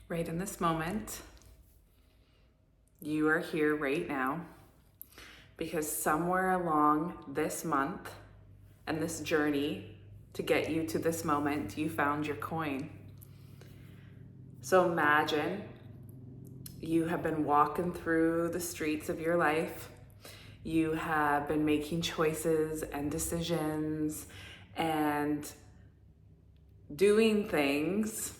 right in this moment. You are here right now because somewhere along this month and this journey to get you to this moment, you found your coin. So imagine you have been walking through the streets of your life. You have been making choices and decisions and doing things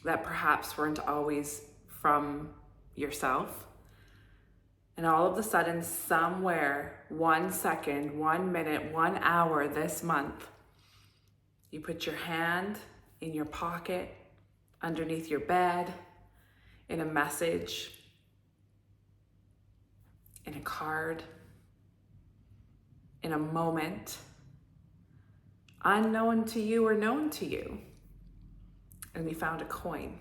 that perhaps weren't always from yourself. And all of a sudden, somewhere, 1 second, 1 minute, 1 hour this month, you put your hand in your pocket, underneath your bed, in a message, in a card, in a moment, unknown to you or known to you, and you found a coin.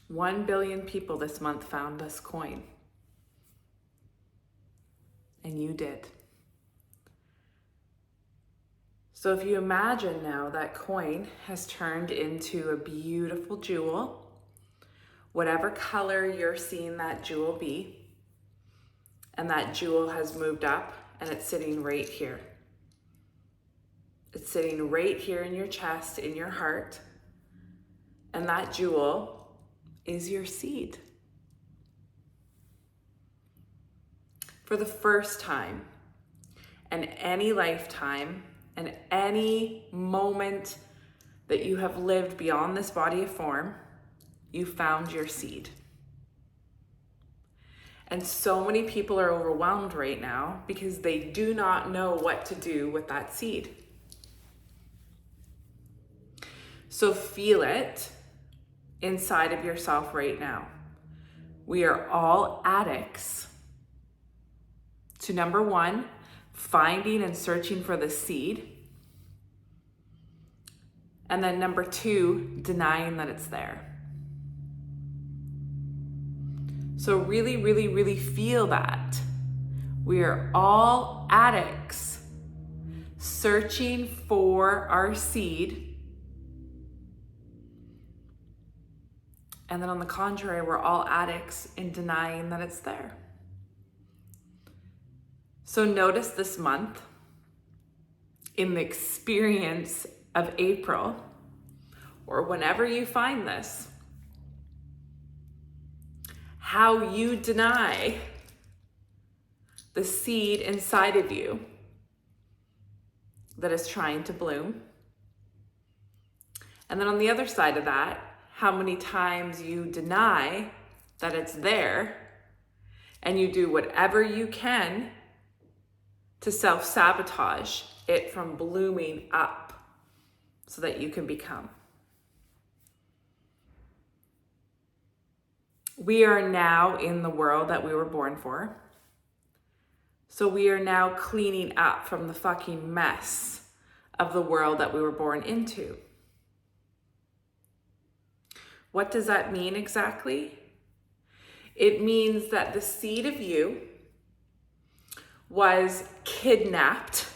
1 billion people this month found this coin. And you did. So if you imagine now that coin has turned into a beautiful jewel, whatever color you're seeing that jewel be, and that jewel has moved up and it's sitting right here. It's sitting right here in your chest, in your heart, and that jewel is your seed. For the first time in any lifetime and any moment that you have lived beyond this body of form, you found your seed. And so many people are overwhelmed right now because they do not know what to do with that seed. So feel it inside of yourself right now. We are all addicts to, number one, finding and searching for the seed. And then number two, denying that it's there. So really, really, really feel that. We are all addicts searching for our seed. And then on the contrary, we're all addicts in denying that it's there. So notice this month, in the experience of April, or whenever you find this, how you deny the seed inside of you that is trying to bloom. And then on the other side of that, how many times you deny that it's there, and you do whatever you can to self-sabotage it from blooming up so that you can become. We are now in the world that we were born for. So we are now cleaning up from the fucking mess of the world that we were born into. What does that mean exactly? It means that the seed of you was kidnapped,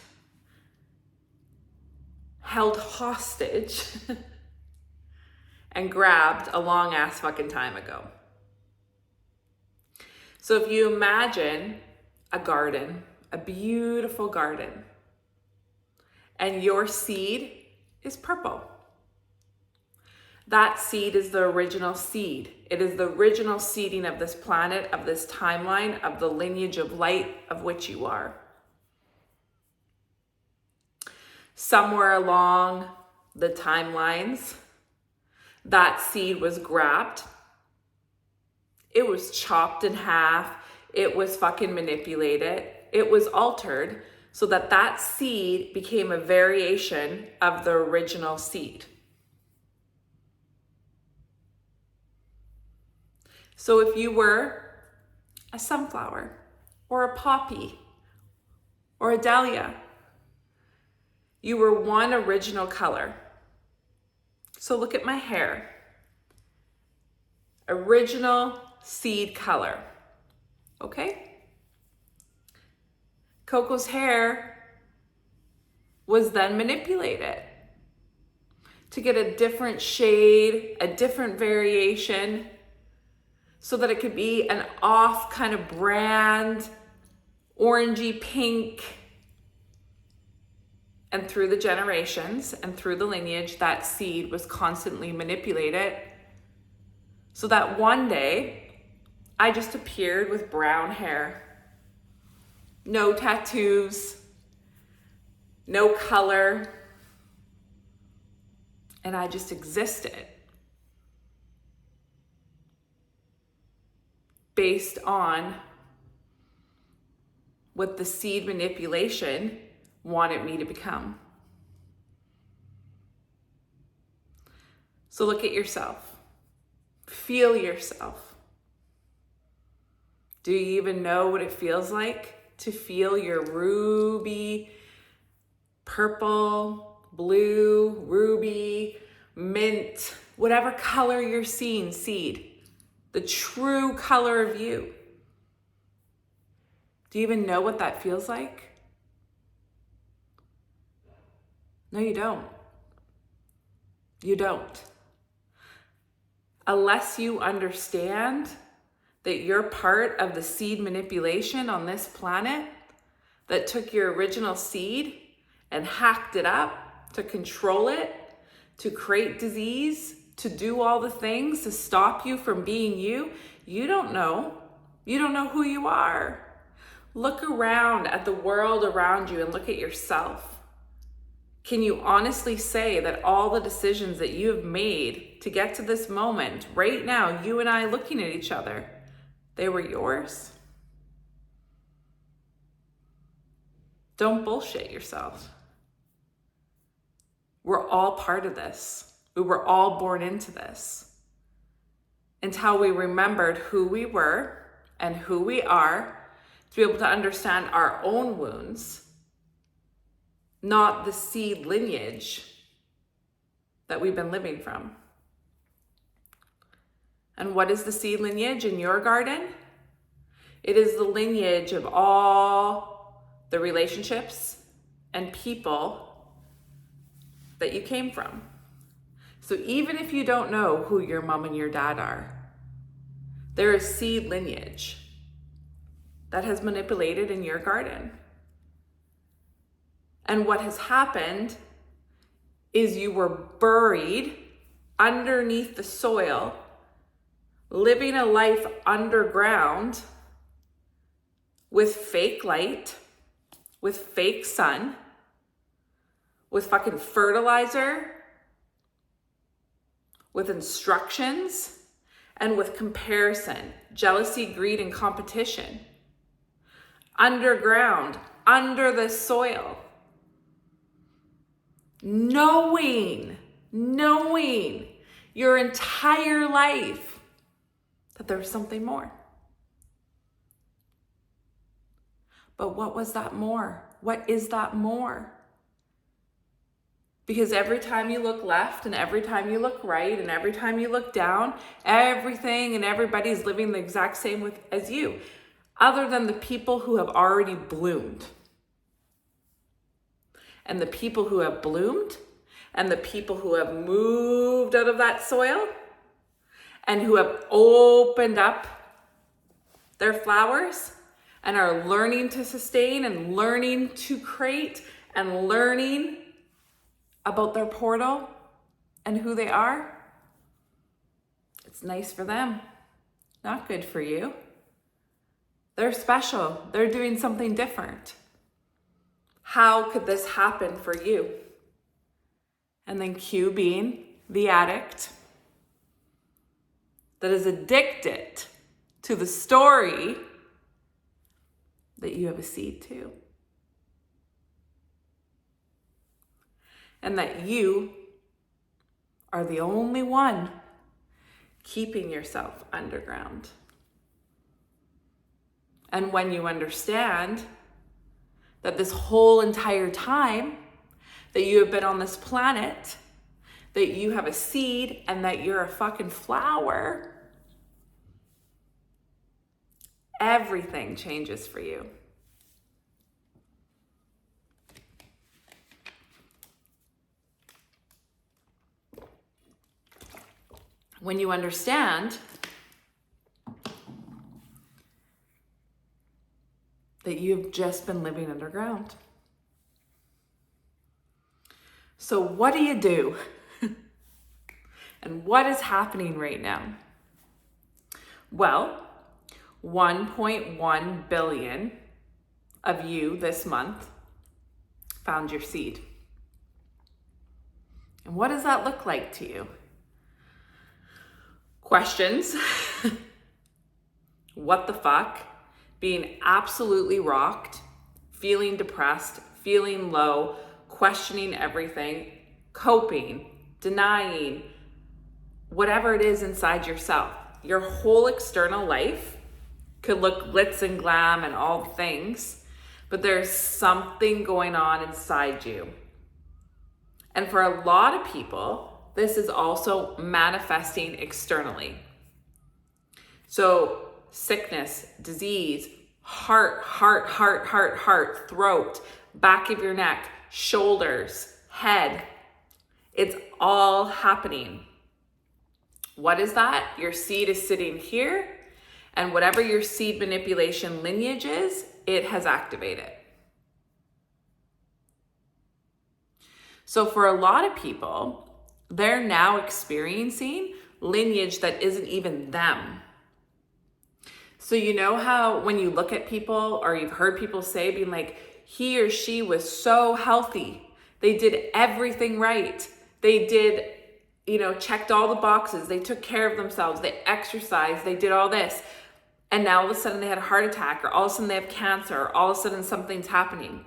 held hostage, and grabbed a long ass fucking time ago. So if you imagine a garden, a beautiful garden, and your seed is purple. That seed is the original seed. It is the original seeding of this planet, of this timeline, of the lineage of light of which you are. Somewhere along the timelines, that seed was grabbed. It was chopped in half. It was fucking manipulated. It was altered so that that seed became a variation of the original seed. So if you were a sunflower or a poppy or a dahlia, you were one original color. So look at my hair. Original seed color. Okay? Coco's hair was then manipulated to get a different shade, a different variation, so that it could be an off kind of brand, orangey pink. And through the generations and through the lineage, that seed was constantly manipulated so that one day I just appeared with brown hair, no tattoos, no color, and I just existed based on what the seed manipulation wanted me to become. So look at yourself. Feel yourself. Do you even know what it feels like to feel your ruby, purple, blue, ruby, mint, whatever color you're seeing, seed, the true color of you? Do you even know what that feels like? No, you don't. You don't. Unless you understand that you're part of the seed manipulation on this planet that took your original seed and hacked it up to control it, to create disease, to do all the things to stop you from being you, you don't know. You don't know who you are. Look around at the world around you and look at yourself. Can you honestly say that all the decisions that you have made to get to this moment, right now, you and I looking at each other, they were yours? Don't bullshit yourself. We're all part of this. We were all born into this. Until we remembered who we were and who we are, to be able to understand our own wounds, not the seed lineage that we've been living from. And what is the seed lineage in your garden? It is the lineage of all the relationships and people that you came from. So even if you don't know who your mom and your dad are, there is seed lineage that has manipulated in your garden. And what has happened is you were buried underneath the soil, living a life underground with fake light, with fake sun, with fucking fertilizer, with instructions, and with comparison, jealousy, greed, and competition. Underground, under the soil. Knowing your entire life that there was something more. But what was that more? What is that more? Because every time you look left and every time you look right and every time you look down, everything and everybody's living the exact same as you, other than the people who have already bloomed. And the people who have bloomed and the people who have moved out of that soil and who have opened up their flowers and are learning to sustain and learning to create and learning about their portal and who they are, it's nice for them, not good for you. They're special. They're doing something different. How could this happen for you? And then Q being the addict that is addicted to the story that you have a seed too. And that you are the only one keeping yourself underground. And when you understand that this whole entire time that you have been on this planet, that you have a seed and that you're a fucking flower, everything changes for you. when you understand that you've just been living underground. So what do you do? And what is happening right now? Well, 1.1 billion of you this month found your seed. And what does that look like to you? Questions. What the fuck? Being absolutely rocked, feeling depressed, feeling low, questioning everything, coping, denying, whatever it is inside yourself. Your whole external life could look glitz and glam and all the things, but there's something going on inside you. And for a lot of people, this is also manifesting externally. So sickness, disease, heart, throat, back of your neck, shoulders, head. It's all happening. What is that? Your seed is sitting here, and whatever your seed manipulation lineage is, it has activated. So for a lot of people, they're now experiencing lineage that isn't even them. So you know how when you look at people, or you've heard people say, being like, he or she was so healthy. They did everything right. They did, checked all the boxes. They took care of themselves. They exercised. They did all this. And now all of a sudden they had a heart attack, or all of a sudden they have cancer, or all of a sudden something's happening.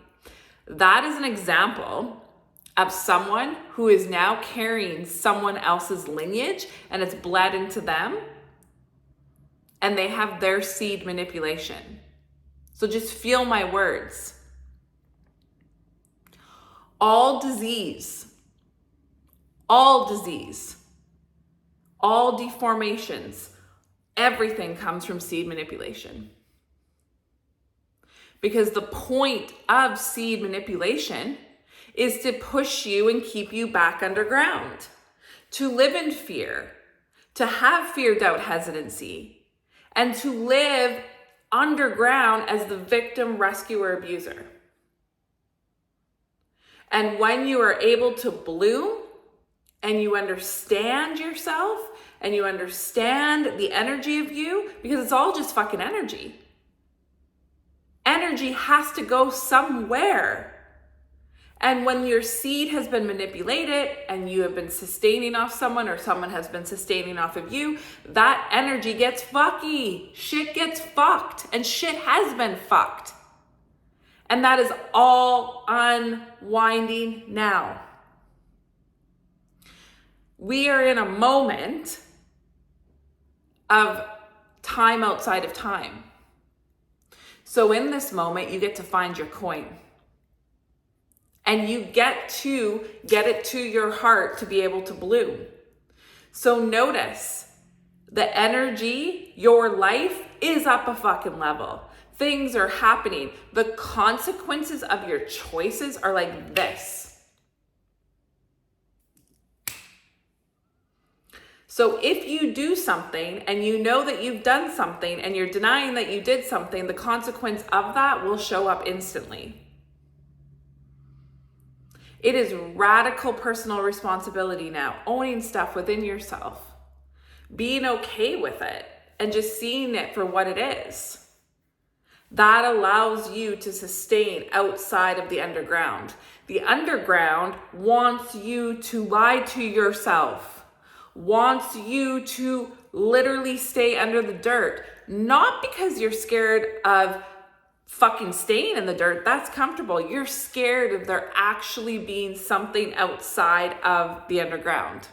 That is an example of someone who is now carrying someone else's lineage, and it's bled into them, and they have their seed manipulation. So just feel my words. All disease, all deformations, everything comes from seed manipulation. Because the point of seed manipulation is to push you and keep you back underground, to live in fear, to have fear, doubt, hesitancy, and to live underground as the victim, rescuer, abuser. And when you are able to bloom and you understand yourself and you understand the energy of you, because it's all just fucking energy. Energy has to go somewhere. And when your seed has been manipulated and you have been sustaining off someone, or someone has been sustaining off of you, that energy gets fucky. Shit gets fucked, and shit has been fucked. And that is all unwinding now. We are in a moment of time outside of time. So in this moment, you get to find your coin. And you get to get it to your heart to be able to bloom. So notice the energy, your life is up a fucking level. Things are happening. The consequences of your choices are like this. So if you do something and you know that you've done something and you're denying that you did something, the consequence of that will show up instantly. It is radical personal responsibility now, owning stuff within yourself, being okay with it, and just seeing it for what it is. That allows you to sustain outside of the underground. The underground wants you to lie to yourself, wants you to literally stay under the dirt, not because you're scared of fucking staying in the dirt. That's comfortable. You're scared of there actually being something outside of the underground.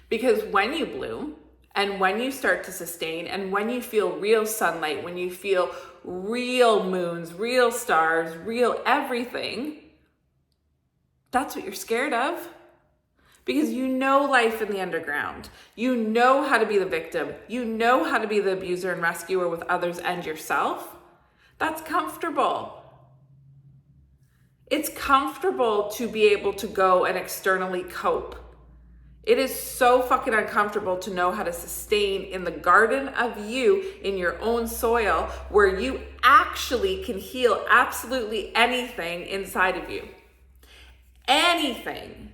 Because when you bloom and when you start to sustain and when you feel real sunlight, when you feel real moons, real stars, real everything, that's what you're scared of. Because you know life in the underground. You know how to be the victim. You know how to be the abuser and rescuer with others and yourself. That's comfortable. It's comfortable to be able to go and externally cope. It is so fucking uncomfortable to know how to sustain in the garden of you, in your own soil, where you actually can heal absolutely anything inside of you. Anything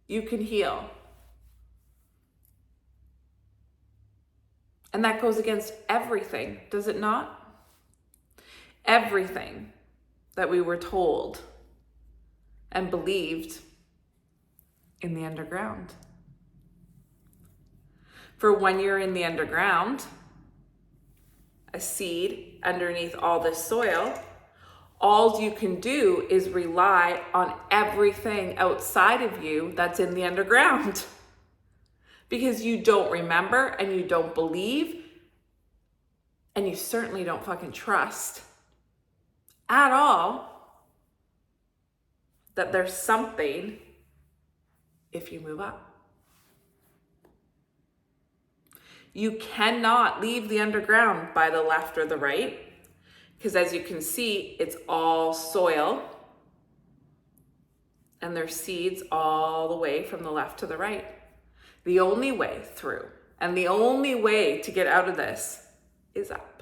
you can heal. And that goes against everything, does it not? Everything that we were told and believed in the underground. For when you're in the underground, a seed underneath all this soil, all you can do is rely on everything outside of you that's in the underground. Because you don't remember and you don't believe and you certainly don't fucking trust at all that there's something if you move up. You cannot leave the underground by the left or the right, because as you can see, it's all soil and there's seeds all the way from the left to the right. The only way through and the only way to get out of this is up.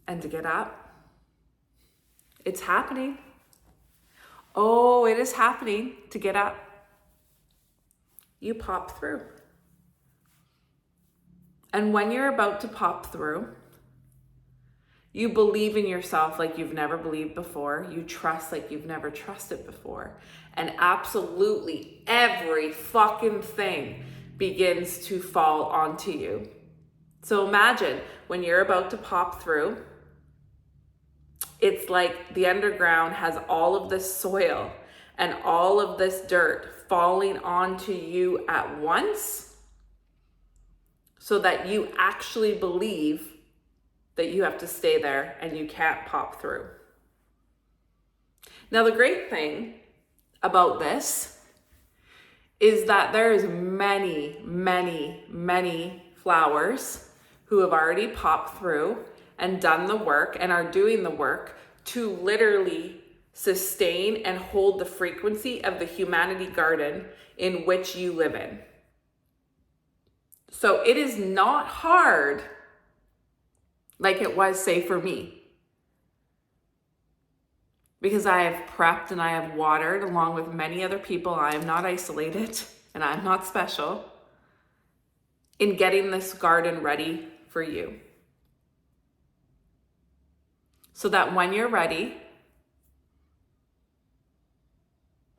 And to get up, it's happening. Oh, it is happening to get up. You pop through. And when you're about to pop through, you believe in yourself like you've never believed before. You trust like you've never trusted before. And absolutely every fucking thing begins to fall onto you. So imagine when you're about to pop through, it's like the underground has all of this soil and all of this dirt falling onto you at once so that you actually believe that you have to stay there and you can't pop through. Now, the great thing about this is that there's many, many, many flowers who have already popped through and done the work and are doing the work to literally sustain and hold the frequency of the humanity garden in which you live in. So it is not hard like it was, say, for me. Because I have prepped and I have watered along with many other people. I am not isolated and I'm not special in getting this garden ready for you. So that when you're ready,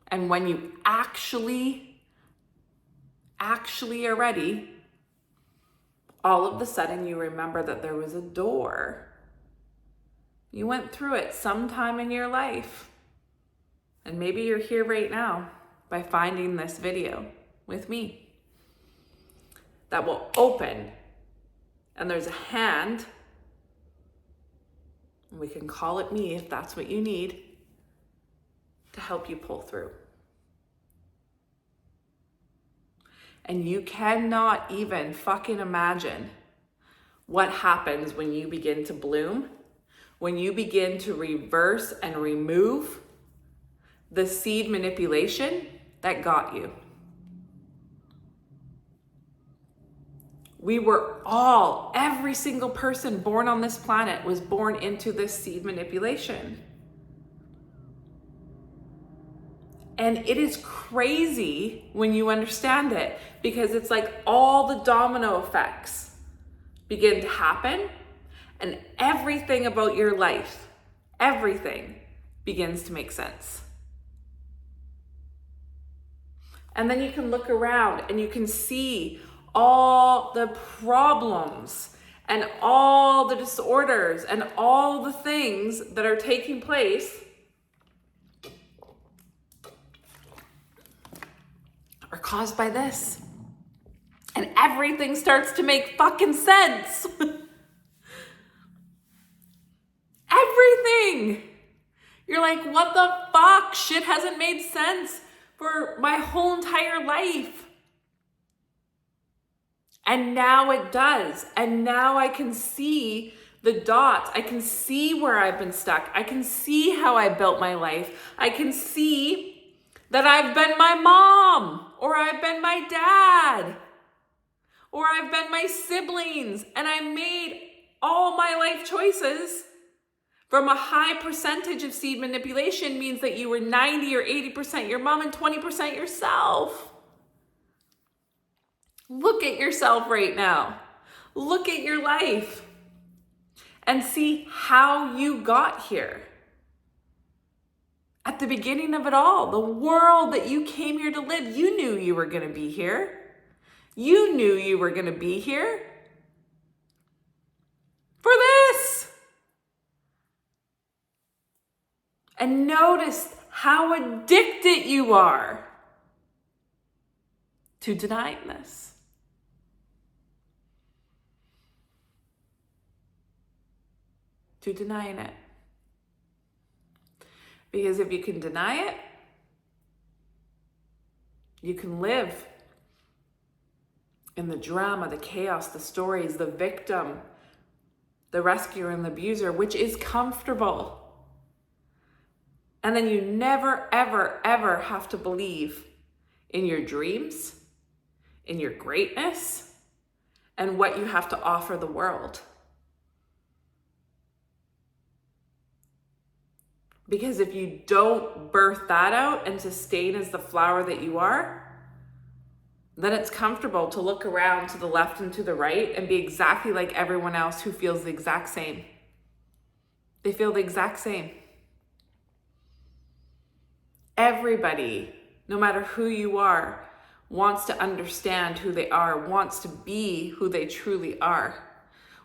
and when you actually are ready, all of a sudden you remember that there was a door. You went through it sometime in your life. And maybe you're here right now by finding this video with me. That will open. And there's a hand. We can call it me if that's what you need to help you pull through. And you cannot even fucking imagine what happens when you begin to bloom, when you begin to reverse and remove the seed manipulation that got you. We were all, every single person born on this planet was born into this seed manipulation. And it is crazy when you understand it, because it's like all the domino effects begin to happen and everything about your life, everything begins to make sense. And then you can look around and you can see all the problems and all the disorders and all the things that are taking place are caused by this. And everything starts to make fucking sense. Everything. You're like, what the fuck? Shit hasn't made sense for my whole entire life. And now it does. And now I can see The dots, I can see where I've been stuck. I can see how I built my life. I can see that I've been my mom, or I've been my dad, or I've been my siblings, and I made all my life choices from a high percentage of seed manipulation means that you were 90 or 80% your mom and 20% yourself. Look at yourself right now. Look at your life and see how you got here. At the beginning of it all, the world that you came here to live, you knew you were going to be here. You knew you were going to be here for this. And notice how addicted you are to denying this. To denying it. Because if you can deny it, you can live in the drama, the chaos, the stories, the victim, the rescuer and the abuser, which is comfortable. And then you never, ever, ever have to believe in your dreams, in your greatness, and what you have to offer the world. Because if you don't birth that out and sustain as the flower that you are, then it's comfortable to look around to the left and to the right and be exactly like everyone else who feels the exact same. They feel the exact same. Everybody, no matter who you are, wants to understand who they are, wants to be who they truly are,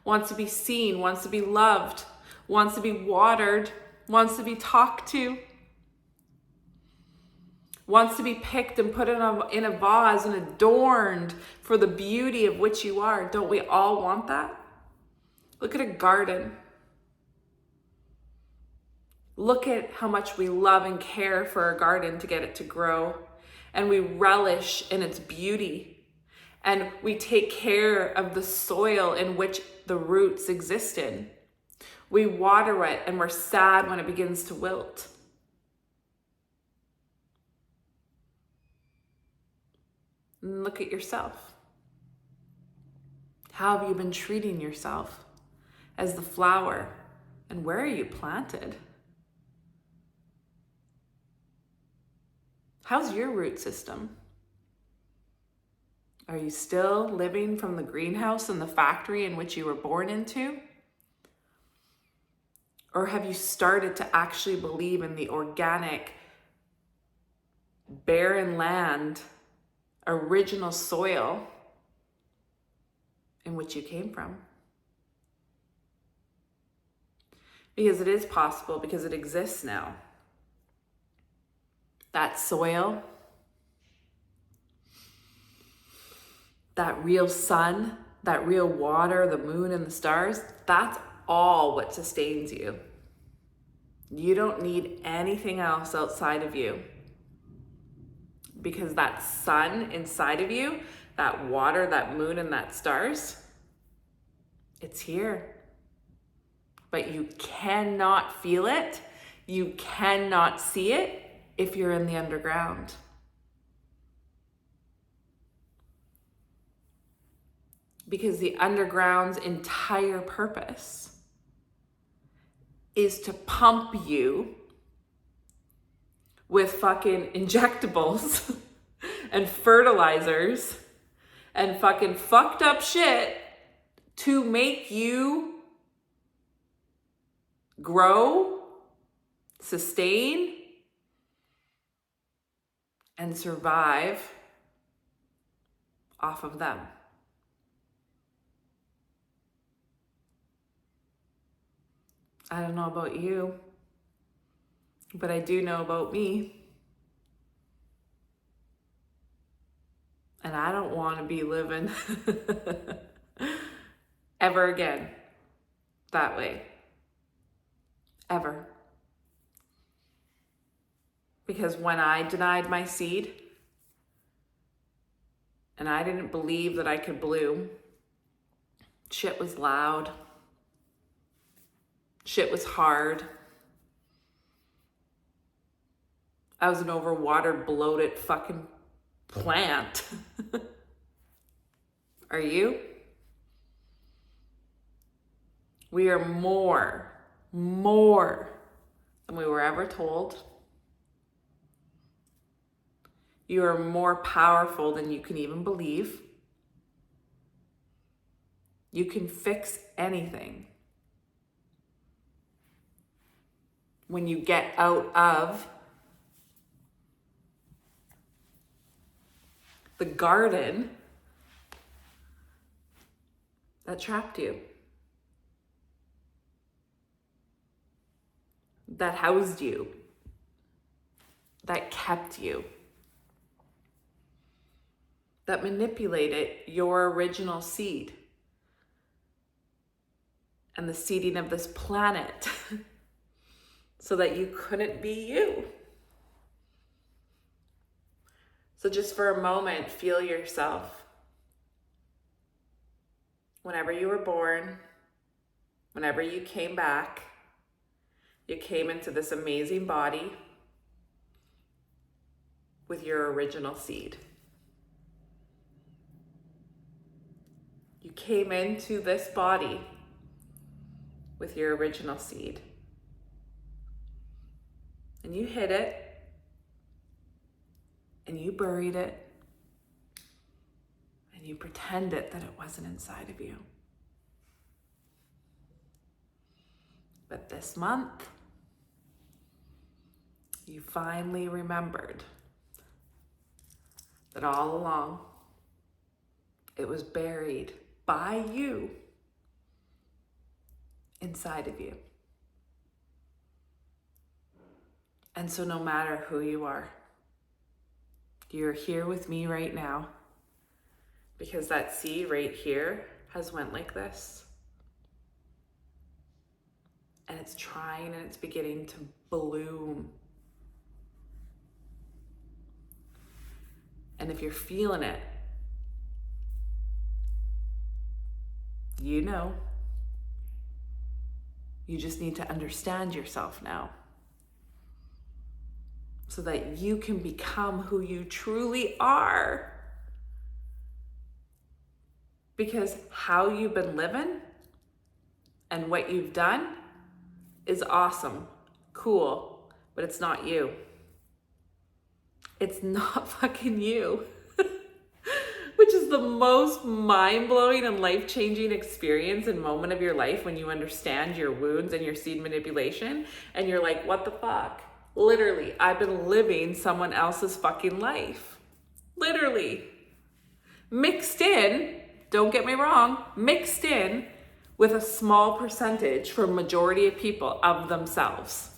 wants to be seen, wants to be loved, wants to be watered, wants to be talked to, wants to be picked and put in a vase and adorned for the beauty of which you are. Don't we all want that? Look at a garden. Look at how much we love and care for a garden to get it to grow. And we relish in its beauty. And we take care of the soil in which the roots exist in. We water it and we're sad when it begins to wilt. And look at yourself. How have you been treating yourself as the flower? And where are you planted? How's your root system? Are you still living from the greenhouse and the factory in which you were born into? Or have you started to actually believe in the organic, barren land, original soil in which you came from? Because it is possible, because it exists now. That soil, that real sun, that real water, the moon and the stars, that's all what sustains you. You don't need anything else outside of you. Because that sun inside of you, that water, that moon, and that stars, it's here. But you cannot feel it. You cannot see it if you're in the underground. Because the underground's entire purpose is to pump you with fucking injectables and fertilizers and fucking fucked up shit to make you grow, sustain, and survive off of them. I don't know about you, but I do know about me. And I don't want to be living ever again that way. Ever. Because when I denied my seed and I didn't believe that I could bloom, shit was loud. Shit was hard. I was an overwatered, bloated fucking plant. Are you? We are more than we were ever told. You are more powerful than you can even believe. You can fix anything. When you get out of the garden that trapped you, that housed you, that kept you, that manipulated your original seed and the seeding of this planet so that you couldn't be you. So just for a moment, feel yourself. Whenever you were born, whenever you came back, you came into this amazing body with your original seed. You came into this body with your original seed. And you hid it. And you buried it. And you pretended that it wasn't inside of you. But this month, you finally remembered that all along it was buried by you inside of you. And so no matter who you are, you're here with me right now because that seed right here has went like this. And it's trying and it's beginning to bloom. And if you're feeling it, you know. You just need to understand yourself now so that you can become who you truly are. Because how you've been living and what you've done is awesome, cool, but it's not you. It's not fucking you. Which is the most mind-blowing and life-changing experience and moment of your life when you understand your wounds and your seed manipulation and you're like, what the fuck? Literally, I've been living someone else's fucking life. Literally. Mixed in, don't get me wrong, mixed in with a small percentage for a majority of people of themselves.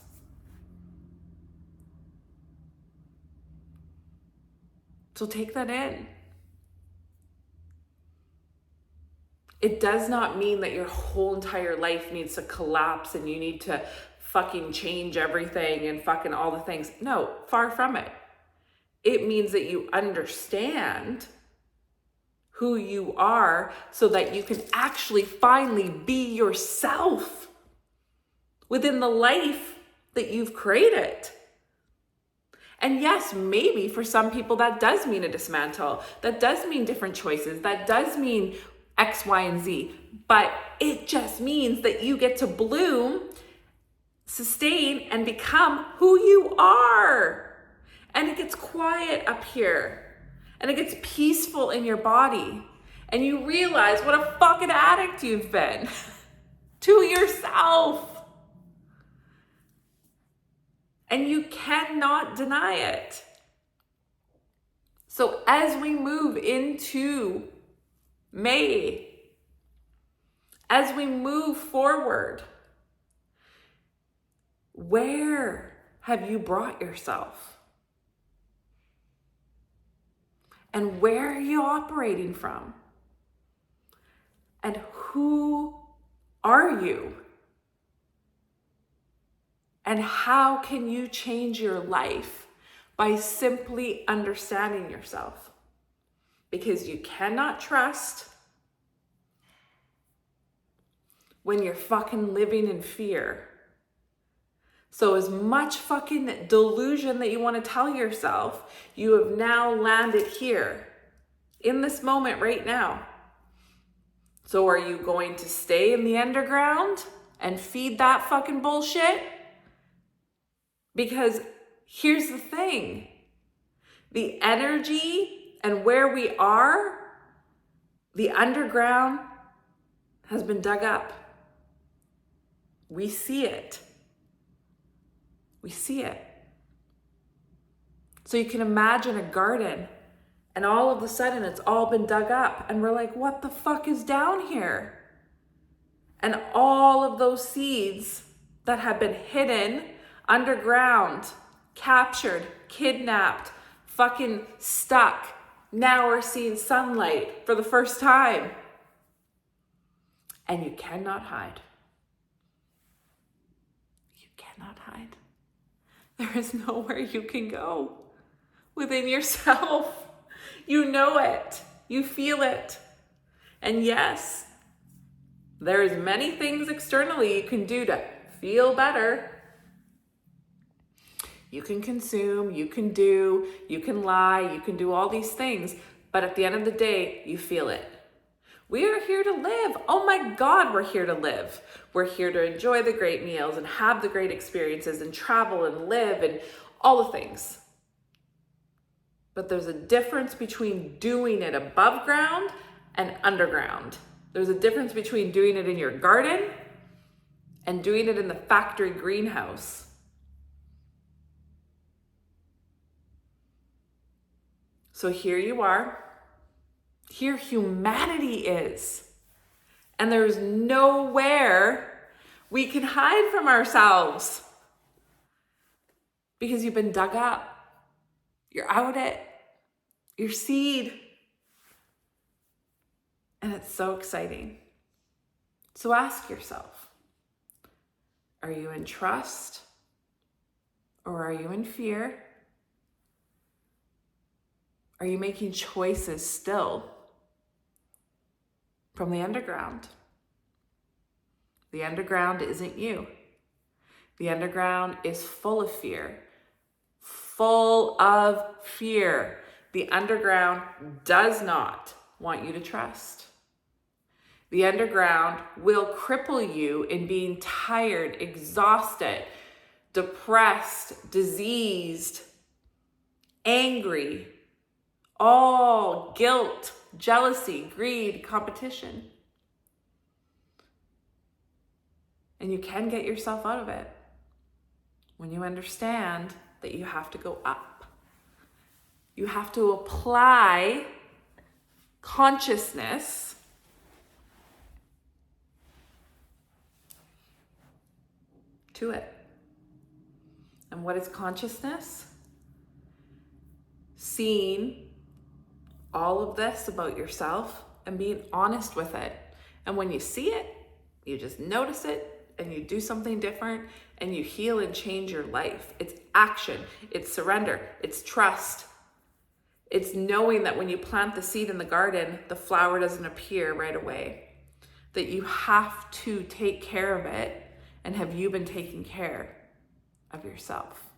So take that in. It does not mean that your whole entire life needs to collapse and you need to fucking change everything and fucking all the things. No, far from it. It means that you understand who you are so that you can actually finally be yourself within the life that you've created. And yes, maybe for some people that does mean a dismantle. That does mean different choices. That does mean X, Y, and Z. But it just means that you get to bloom, sustain, and become who you are. And it gets quiet up here. And it gets peaceful in your body. And you realize what a fucking addict you've been to yourself. And you cannot deny it. So as we move into May, as we move forward, where have you brought yourself? And where are you operating from? And who are you? And how can you change your life by simply understanding yourself? Because you cannot trust when you're fucking living in fear. So as much fucking delusion that you want to tell yourself, you have now landed here in this moment right now. So are you going to stay in the underground and feed that fucking bullshit? Because here's the thing, the energy and where we are, the underground has been dug up. We see it. We see it. So you can imagine a garden and all of a sudden it's all been dug up and we're like, what the fuck is down here? And all of those seeds that have been hidden underground, captured, kidnapped, fucking stuck, now we're seeing sunlight for the first time. And you cannot hide. You cannot hide. There is nowhere you can go within yourself. You know it. You feel it. And yes, there's many things externally you can do to feel better. You can consume, you can do, you can lie, you can do all these things. But at the end of the day, you feel it. We are here to live. Oh my God, we're here to live. We're here to enjoy the great meals and have the great experiences and travel and live and all the things. But there's a difference between doing it above ground and underground. There's a difference between doing it in your garden and doing it in the factory greenhouse. So here you are. Here humanity is. And there's nowhere we can hide from ourselves because you've been dug up. You're out it. Your seed. And it's so exciting. So ask yourself, are you in trust or are you in fear? Are you making choices still from the underground? The underground isn't you. The underground is full of fear. Full of fear. The underground does not want you to trust. The underground will cripple you in being tired, exhausted, depressed, diseased, angry, all guilt, jealousy, greed, competition. And you can get yourself out of it when you understand that you have to go up. You have to apply consciousness to it. And what is consciousness? Seeing all of this about yourself and being honest with it. And when you see it, you just notice it and you do something different and you heal and change your life. It's action, it's surrender, it's trust. It's knowing that when you plant the seed in the garden, the flower doesn't appear right away. That you have to take care of it. And have you been taking care of yourself?